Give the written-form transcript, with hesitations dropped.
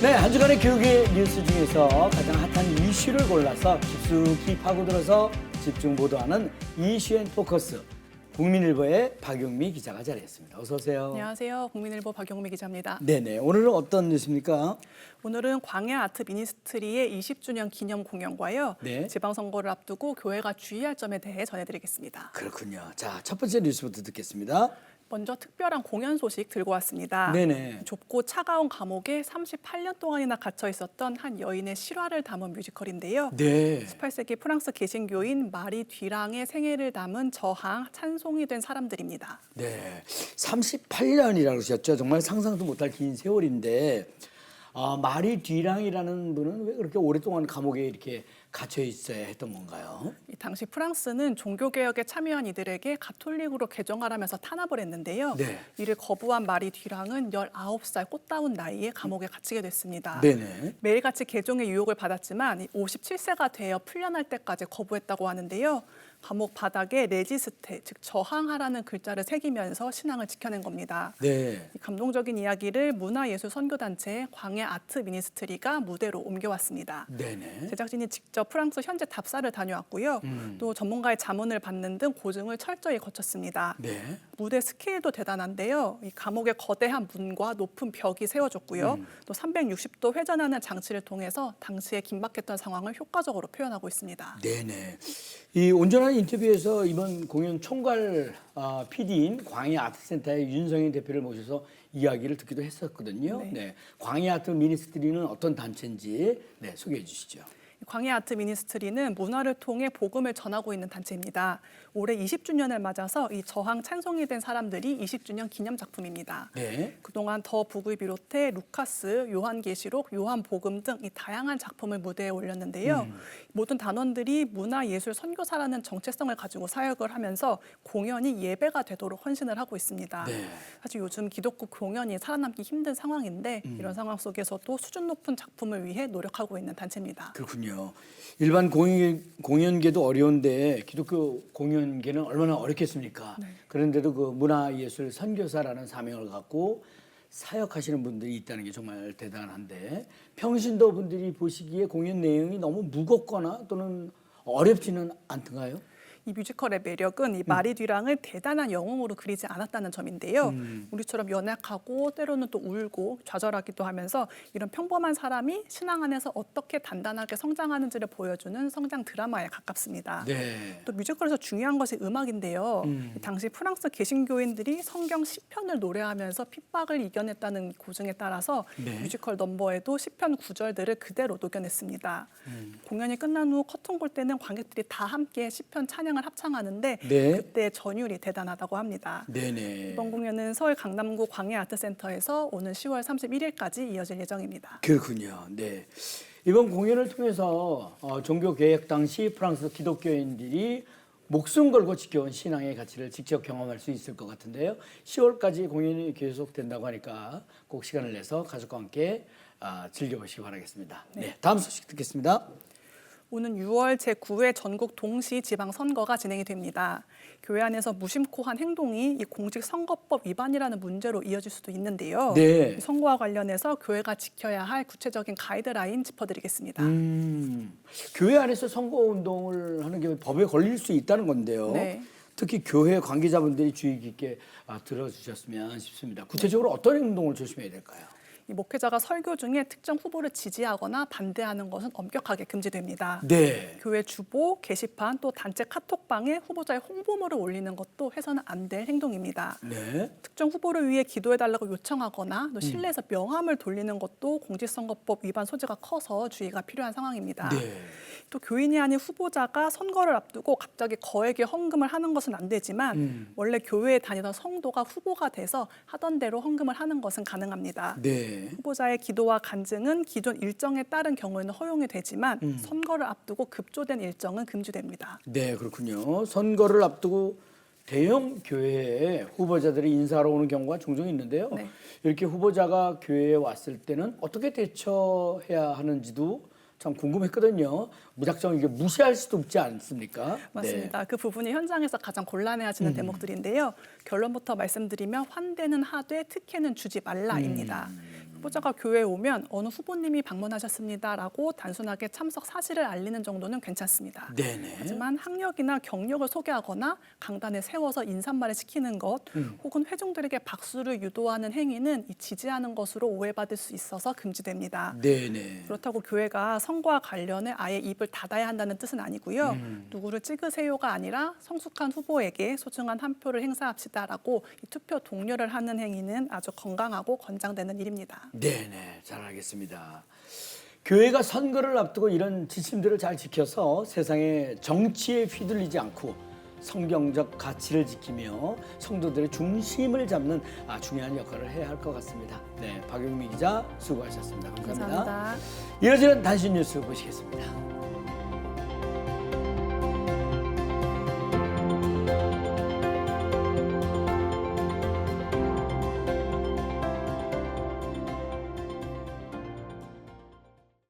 네, 한 주간의 교육의 뉴스 중에서 가장 핫한 이슈를 골라서 깊숙이 파고들어서 집중 보도하는 이슈 앤 포커스. 국민일보의 박용미 기자가 자리했습니다. 어서 오세요. 안녕하세요. 국민일보 박용미 기자입니다. 네네. 오늘은 어떤 뉴스입니까? 오늘은 광야 아트 미니스트리의 20주년 기념 공연과요. 네. 지방선거를 앞두고 교회가 주의할 점에 대해 전해드리겠습니다. 그렇군요. 자, 첫 번째 뉴스부터 듣겠습니다. 먼저 특별한 공연 소식 들고 왔습니다. 네네. 좁고 차가운 감옥에 38년 동안이나 갇혀 있었던 한 여인의 실화를 담은 뮤지컬인데요. 네. 18세기 프랑스 개신교인 마리 뒤랑의 생애를 담은 저항, 찬송이 된 사람들입니다. 네. 38년이라고 그러셨죠. 정말 상상도 못할 긴 세월인데 마리 뒤랑이라는 분은 왜 그렇게 오랫동안 감옥에 이렇게 gat혀 있어야 했던 건가요? 이 당시 프랑스는 종교개혁에 참여한 이들에게 가톨릭으로 개종하라면서 탄압을 했는데요. 네. 이를 거부한 마리 뒤랑은 19살 꽃다운 나이에 감옥에 갇히게 됐습니다. 네네. 매일같이 개종의 유혹을 받았지만 57세가 되어 풀려날 때까지 거부했다고 하는데요. 감옥 바닥에 레지스테, 즉 저항하라는 글자를 새기면서 신앙을 지켜낸 겁니다. 네. 이 감동적인 이야기를 문화예술선교단체 광야 아트 미니스트리가 무대로 옮겨왔습니다. 네네. 제작진이 직접 프랑스 현지 답사를 다녀왔고요. 또 전문가의 자문을 받는 등 고증을 철저히 거쳤습니다. 네. 무대 스케일도 대단한데요. 이 감옥의 거대한 문과 높은 벽이 세워졌고요. 또 360도 회전하는 장치를 통해서 당시에 긴박했던 상황을 효과적으로 표현하고 있습니다. 네네. 이 온전한 인터뷰에서 이번 공연 총괄 PD인 광야 아트센터의 윤성인 대표를 모셔서 이야기를 듣기도 했었거든요. 네. 네. 광야 아트 미니스트리는 어떤 단체인지 소개해 주시죠. 광야 아트 미니스트리는 문화를 통해 복음을 전하고 있는 단체입니다. 올해 20주년을 맞아서 이 저항 찬송이 된 사람들이 20주년 기념 작품입니다. 네. 그동안 더 북을 비롯해 루카스, 요한계시록, 요한복음 등 이 다양한 작품을 무대에 올렸는데요. 모든 단원들이 문화예술 선교사라는 정체성을 가지고 사역을 하면서 공연이 예배가 되도록 헌신을 하고 있습니다. 네. 사실 요즘 기독교 공연이 살아남기 힘든 상황인데 이런 상황 속에서도 수준 높은 작품을 위해 노력하고 있는 단체입니다. 그렇군요. 일반 공연계도 어려운데 기독교 공연계는 얼마나 어렵겠습니까? 네. 그런데도 그 문화예술 선교사라는 사명을 갖고 사역하시는 분들이 있다는 게 정말 대단한데 평신도 분들이 보시기에 공연 내용이 너무 무겁거나 또는 어렵지는 않던가요? 이 뮤지컬의 매력은 이 마리 뒤랑을 대단한 영웅으로 그리지 않았다는 점인데요. 우리처럼 연약하고 때로는 또 울고 좌절하기도 하면서 이런 평범한 사람이 신앙 안에서 어떻게 단단하게 성장하는지를 보여주는 성장 드라마에 가깝습니다. 네. 또 뮤지컬에서 중요한 것이 음악인데요. 당시 프랑스 개신교인들이 성경 시편을 노래하면서 핍박을 이겨냈다는 고증에 따라서 네. 뮤지컬 넘버에도 시편 구절들을 그대로 녹여냈습니다. 공연이 끝난 후 커튼 볼 때는 관객들이 다 함께 시편 찬양을 합창하는데 네. 그때 전율이 대단하다고 합니다. 네네. 이번 공연은 서울 강남구 광야아트센터에서 오는 10월 31일까지 이어질 예정입니다. 그렇군요. 네. 이번 공연을 통해서 종교 개혁 당시 프랑스 기독교인들이 목숨 걸고 지켜온 신앙의 가치를 직접 경험할 수 있을 것 같은데요. 10월까지 공연이 계속된다고 하니까 꼭 시간을 내서 가족과 함께 즐겨보시기 바라겠습니다. 네. 다음 소식 듣겠습니다. 오는 6월 제9회 전국 동시 지방선거가 진행이 됩니다. 교회 안에서 무심코 한 행동이 이 공직선거법 위반이라는 문제로 이어질 수도 있는데요. 네. 선거와 관련해서 교회가 지켜야 할 구체적인 가이드라인 짚어드리겠습니다. 교회 안에서 선거운동을 하는 게 법에 걸릴 수 있다는 건데요. 네. 특히 교회 관계자분들이 주의 깊게 들어주셨으면 싶습니다. 구체적으로 어떤 행동을 조심해야 될까요? 이 목회자가 설교 중에 특정 후보를 지지하거나 반대하는 것은 엄격하게 금지됩니다. 네. 교회 주보, 게시판, 또 단체 카톡방에 후보자의 홍보물을 올리는 것도 해서는 안 될 행동입니다. 네. 특정 후보를 위해 기도해달라고 요청하거나 또 실내에서 명함을 돌리는 것도 공직선거법 위반 소지가 커서 주의가 필요한 상황입니다. 네. 또 교인이 아닌 후보자가 선거를 앞두고 갑자기 거액의 헌금을 하는 것은 안 되지만 원래 교회에 다니던 성도가 후보가 돼서 하던 대로 헌금을 하는 것은 가능합니다. 네. 후보자의 기도와 간증은 기존 일정에 따른 경우에는 허용이 되지만 선거를 앞두고 급조된 일정은 금지됩니다. 네, 그렇군요. 선거를 앞두고 대형 교회에 후보자들이 인사하러 오는 경우가 종종 있는데요. 네. 이렇게 후보자가 교회에 왔을 때는 어떻게 대처해야 하는지도 참 궁금했거든요. 무작정 이게 무시할 수도 없지 않습니까? 맞습니다. 네. 그 부분이 현장에서 가장 곤란해하시는 대목들인데요. 결론부터 말씀드리면 환대는 하되 특혜는 주지 말라입니다. 후보자가 교회에 오면 어느 후보님이 방문하셨습니다라고 단순하게 참석 사실을 알리는 정도는 괜찮습니다. 네네. 하지만 학력이나 경력을 소개하거나 강단에 세워서 인사말을 시키는 것 혹은 회중들에게 박수를 유도하는 행위는 이 지지하는 것으로 오해받을 수 있어서 금지됩니다. 네네. 그렇다고 교회가 선거와 관련해 아예 입을 닫아야 한다는 뜻은 아니고요. 누구를 찍으세요가 아니라 성숙한 후보에게 소중한 한 표를 행사합시다라고 이 투표 독려를 하는 행위는 아주 건강하고 권장되는 일입니다. 네네, 잘 알겠습니다. 교회가 선거를 앞두고 이런 지침들을 잘 지켜서 세상의 정치에 휘둘리지 않고 성경적 가치를 지키며 성도들의 중심을 잡는 중요한 역할을 해야 할 것 같습니다. 네, 박용미 기자 수고하셨습니다. 감사합니다. 감사합니다. 이어지는 단신 뉴스 보시겠습니다.